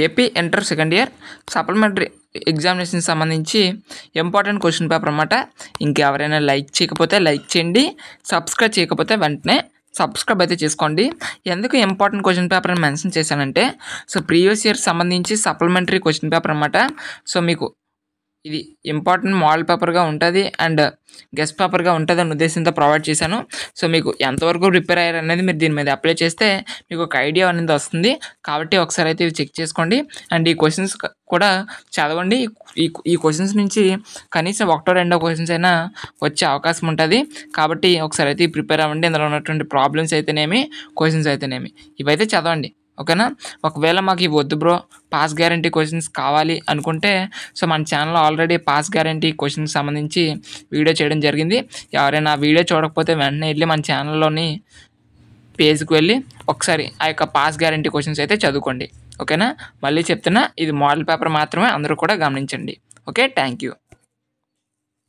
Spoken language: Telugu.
AP inter second year supplementary examination సంబంధించి ఇంపార్టెంట్ క్వశ్చన్ పేపర్ అన్నమాట. ఇంకెవరైనా లైక్ చేయకపోతే లైక్ చేయండి, సబ్స్క్రైబ్ చేయకపోతే వెంటనే సబ్స్క్రైబ్ అయితే చేసుకోండి. ఎందుకు ఇంపార్టెంట్ క్వశ్చన్ పేపర్ అని మెన్షన్ చేశానంటే, సో ప్రీవియస్ ఇయర్ సంబంధించి సప్లిమెంటరీ క్వశ్చన్ పేపర్ అన్నమాట. సో మీకు ఇది ఇంపార్టెంట్ మోడల్ పేపర్గా ఉంటుంది అండ్ గెస్ట్ పేపర్గా ఉంటుంది అనే ఉద్దేశంతో ప్రొవైడ్ చేశాను. సో మీకు ఎంతవరకు ప్రిపేర్ అయ్యారు అనేది మీరు దీని మీద అప్లై చేస్తే మీకు ఒక ఐడియా అనేది వస్తుంది. కాబట్టి ఒకసారి అయితే ఇవి చెక్ చేసుకోండి అండ్ ఈ క్వశ్చన్స్ కూడా చదవండి. ఈ క్వశ్చన్స్ నుంచి కనీసం ఒకటో రెండో క్వశ్చన్స్ అయినా వచ్చే అవకాశం ఉంటుంది. కాబట్టి ఒకసారి అయితే ప్రిపేర్ అవ్వండి. ఇందులో ఉన్నటువంటి ప్రాబ్లమ్స్ అయితేనేమి, క్వశ్చన్స్ అయితేనేమి ఇవైతే చదవండి. ఓకేనా? ఒకవేళ మాకు ఇవి వద్దు బ్రో, పాస్ గ్యారంటీ క్వశ్చన్స్ కావాలి అనుకుంటే సో మన ఛానల్లో ఆల్రెడీ పాస్ గ్యారంటీ క్వశ్చన్కి సంబంధించి వీడియో చేయడం జరిగింది. ఎవరైనా ఆ వీడియో చూడకపోతే వెంటనే వెళ్ళి మన ఛానల్లోని పేజ్కి వెళ్ళి ఒకసారి ఆ యొక్క పాస్ గ్యారంటీ క్వశ్చన్స్ అయితే చదువుకోండి. ఓకేనా? మళ్ళీ చెప్తున్నా, ఇది మోడల్ పేపర్ మాత్రమే, అందరూ కూడా గమనించండి. Okay, thank you.